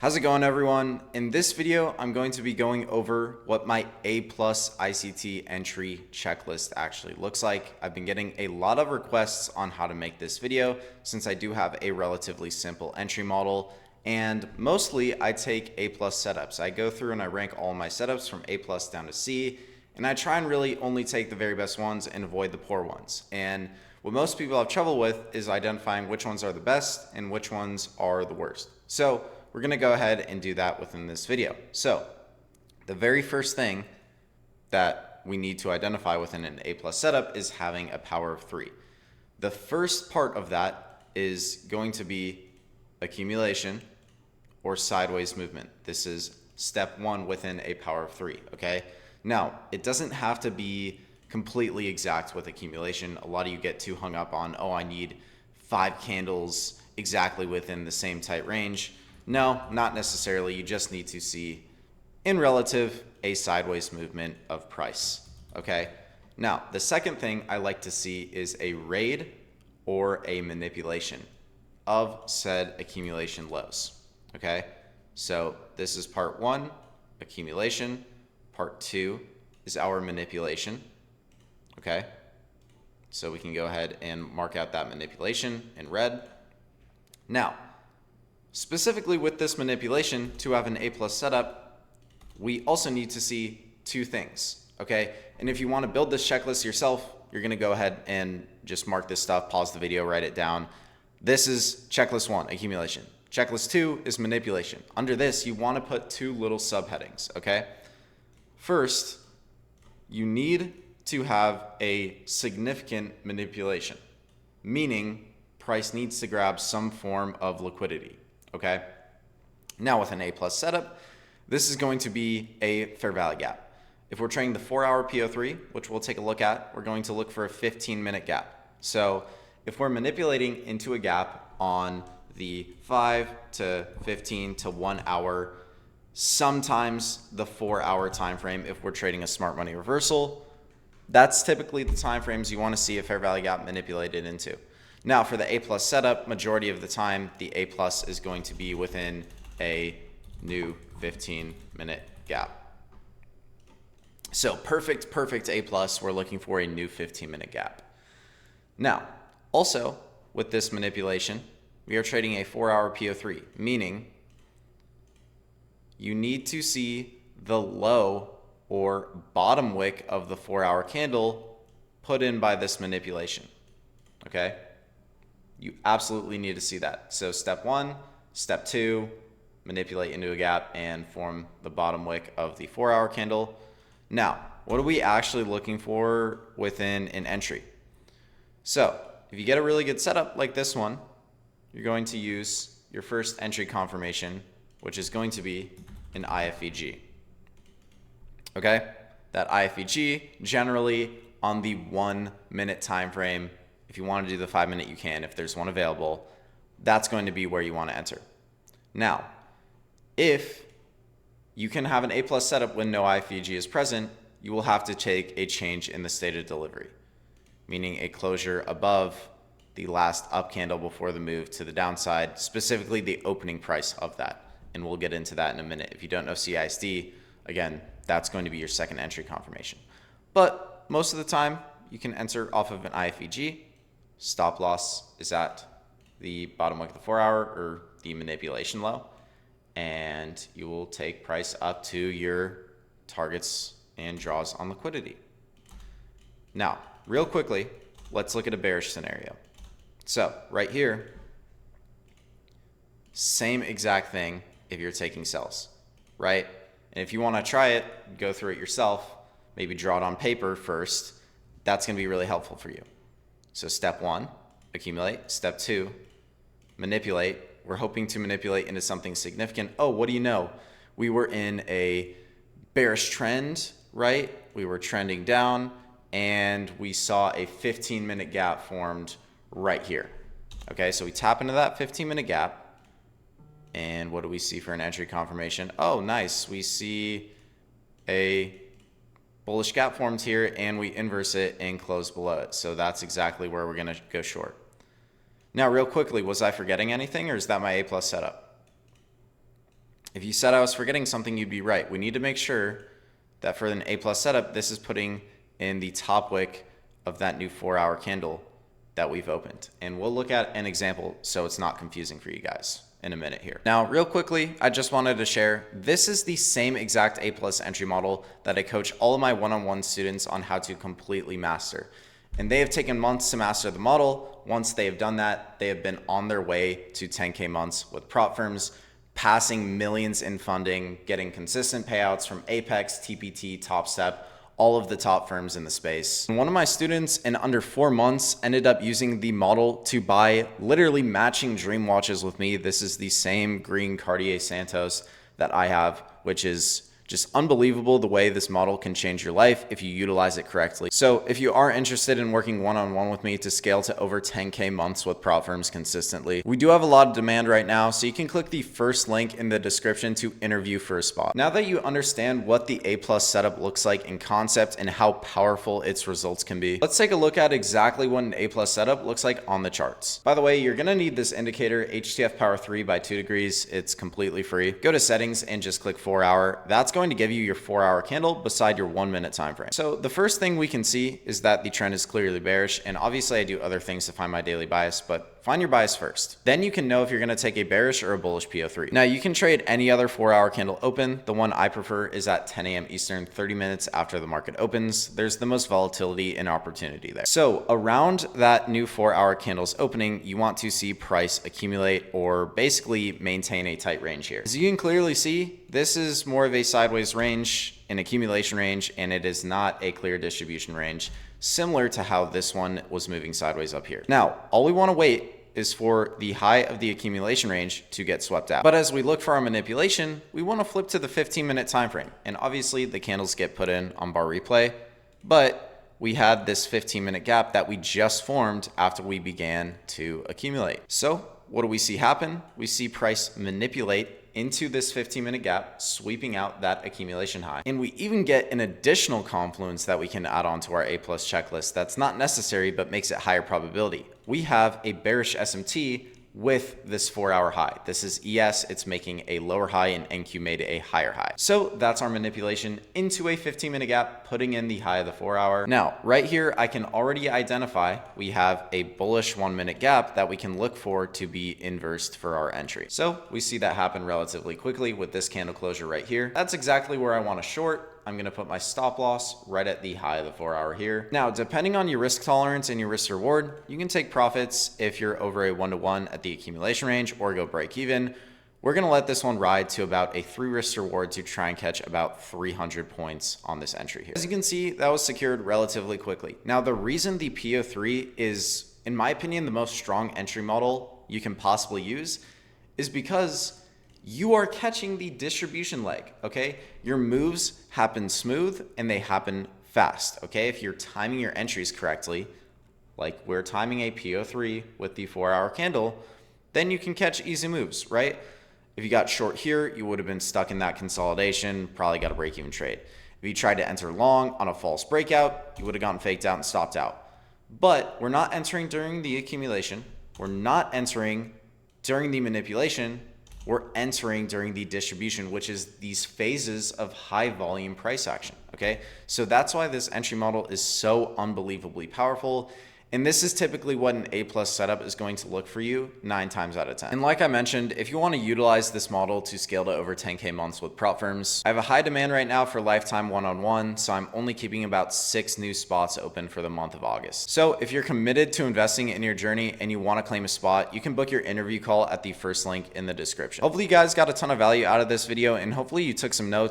How's it going, everyone? In this video, I'm going to be going over what my A+ ICT entry checklist actually looks like. I've been getting a lot of requests on how to make this video since I do have a relatively simple entry model, and mostly I take A+ setups. I go through and I rank all my setups from A+ down to C, and I try and really only take the very best ones and avoid the poor ones. And what most people have trouble with is identifying which ones are the best and which ones are the worst. So we're going to go ahead and do that within this video. So the very first thing that we need to identify within an A+ setup is having a power of 3. The first part of that is going to be accumulation or sideways movement. This is step 1 within a power of 3, okay? Now, it doesn't have to be completely exact with accumulation. A lot of you get too hung up on, oh, I need 5 candles exactly within the same tight range. No, not necessarily. You just need to see, in relative, a sideways movement of price, okay? Now, the second thing I like to see is a raid or a manipulation of said accumulation lows, okay? So this is part 1, accumulation. Part 2 is our manipulation, okay? So we can go ahead and mark out that manipulation in red. Now, specifically with this manipulation, to have an A+ setup, we also need to see 2 things, okay? And if you want to build this checklist yourself, you're going to go ahead and just mark this stuff, pause the video, write it down. This is checklist 1, accumulation. Checklist 2 is manipulation. Under this, you want to put 2 little subheadings, okay? First, you need to have a significant manipulation, meaning price needs to grab some form of liquidity. Okay. Now with an A+ setup, this is going to be a fair value gap. If we're trading the 4-hour PO3, which we'll take a look at, we're going to look for a 15-minute gap. So if we're manipulating into a gap on the 5 to 15 to 1 hour, sometimes the 4-hour time frame, if we're trading a smart money reversal, that's typically the time frames you want to see a fair value gap manipulated into. Now for the A+ setup, majority of the time, the A+ is going to be within a new 15-minute gap. So perfect A+, we're looking for a new 15-minute gap. Now, also with this manipulation, we are trading a 4-hour PO3, meaning you need to see the low or bottom wick of the 4-hour candle put in by this manipulation, okay? You absolutely need to see that. So step 1, step 2, manipulate into a gap and form the bottom wick of the 4-hour candle. Now, what are we actually looking for within an entry? So if you get a really good setup like this one, you're going to use your first entry confirmation, which is going to be an IFEG. Okay? That IFEG generally on the 1-minute time frame. If you want to do the 5-minute, you can. If there's one available, that's going to be where you want to enter. Now, if you can have an A+ setup when no IFEG is present, you will have to take a change in the state of delivery, meaning a closure above the last up candle before the move to the downside, specifically the opening price of that. And we'll get into that in a minute. If you don't know CISD, again, that's going to be your second entry confirmation. But most of the time, you can enter off of an IFEG. Stop loss is at the bottom wick of the 4-hour or the manipulation low, and you will take price up to your targets and draws on liquidity. Now, real quickly, let's look at a bearish scenario. So right here, same exact thing if you're taking sells, right? And if you want to try it, go through it yourself, maybe draw it on paper first. That's going to be really helpful for you. So step 1, accumulate. Step 2, manipulate. We're hoping to manipulate into something significant. Oh, what do you know? We were in a bearish trend, right? We were trending down and we saw a 15-minute gap formed right here. Okay, so we tap into that 15-minute gap. And what do we see for an entry confirmation? Oh, nice. We see a bullish gap formed here and we inverse it and close below it. So that's exactly where we're going to go short. Now, real quickly, was I forgetting anything or is that my A+ setup? If you said I was forgetting something, you'd be right. We need to make sure that for an A plus setup, this is putting in the top wick of that new 4-hour candle that we've opened. And we'll look at an example so it's not confusing for you guys in a minute here. Now, real quickly, I just wanted to share, this is the same exact A plus entry model that I coach all of my one-on-one students on how to completely master. And they have taken months to master the model. Once they have done that, they have been on their way to 10K months with prop firms, passing millions in funding, getting consistent payouts from Apex, TPT, TopStep, all of the top firms in the space. And one of my students in under 4 months ended up using the model to buy literally matching dream watches with me. This is the same green Cartier Santos that I have, which is just unbelievable the way this model can change your life if you utilize it correctly. So if you are interested in working one-on-one with me to scale to over 10K months with prop firms consistently, we do have a lot of demand right now, so you can click the first link in the description to interview for a spot. Now that you understand what the A plus setup looks like in concept and how powerful its results can be, let's take a look at exactly what an A plus setup looks like on the charts. By the way, you're gonna need this indicator, HTF Power 3 by 2 degrees. It's completely free. Go to settings and just click 4 hour. That's going to give you your 4-hour candle beside your 1 minute time frame. So the first thing we can see is that the trend is clearly bearish, and obviously I do other things to find my daily bias, but find your bias first. Then you can know if you're going to take a bearish or a bullish PO3. Now you can trade any other 4-hour candle open. The one I prefer is at 10 a.m. Eastern, 30 minutes after the market opens. There's the most volatility and opportunity there. So around that new 4-hour candle's opening, you want to see price accumulate or basically maintain a tight range here. As you can clearly see, this is more of a sideways range, an accumulation range, and it is not a clear distribution range, similar to how this one was moving sideways up here. Now, all we want to wait is for the high of the accumulation range to get swept out. But as we look for our manipulation, we want to flip to the 15-minute time frame. And obviously the candles get put in on bar replay, but we had this 15-minute gap that we just formed after we began to accumulate. So what do we see happen? We see price manipulate into this 15-minute gap, sweeping out that accumulation high. And we even get an additional confluence that we can add on to our A plus checklist that's not necessary, but makes it higher probability. We have a bearish SMT with this 4-hour high. This is ES, it's making a lower high, and NQ made a higher high. So that's our manipulation into a 15-minute gap, putting in the high of the 4-hour. Now, right here, I can already identify we have a bullish 1-minute gap that we can look for to be inversed for our entry. So we see that happen relatively quickly with this candle closure right here. That's exactly where I want to short. I'm going to put my stop loss right at the high of the 4-hour here. Now, depending on your risk tolerance and your risk reward, you can take profits if you're over a 1-to-1 at the accumulation range or go break even. We're going to let this one ride to about a 3 risk reward to try and catch about 300 points on this entry here. As you can see, that was secured relatively quickly. Now, the reason the PO3 is, in my opinion, the most strong entry model you can possibly use is because you are catching the distribution leg, okay? Your moves happen smooth and they happen fast, okay? If you're timing your entries correctly, like we're timing a PO3 with the 4-hour candle, then you can catch easy moves, right? If you got short here, you would have been stuck in that consolidation, probably got a break-even trade. If you tried to enter long on a false breakout, you would have gotten faked out and stopped out. But we're not entering during the accumulation. We're not entering during the manipulation. We're entering during the distribution, which is these phases of high volume price action, okay? So that's why this entry model is so unbelievably powerful. And this is typically what an A plus setup is going to look for you 9 times out of 10. And like I mentioned, if you want to utilize this model to scale to over 10K months with prop firms, I have a high demand right now for lifetime one-on-one, so I'm only keeping about 6 new spots open for the month of August. So if you're committed to investing in your journey and you want to claim a spot, you can book your interview call at the first link in the description. Hopefully you guys got a ton of value out of this video, and hopefully you took some notes.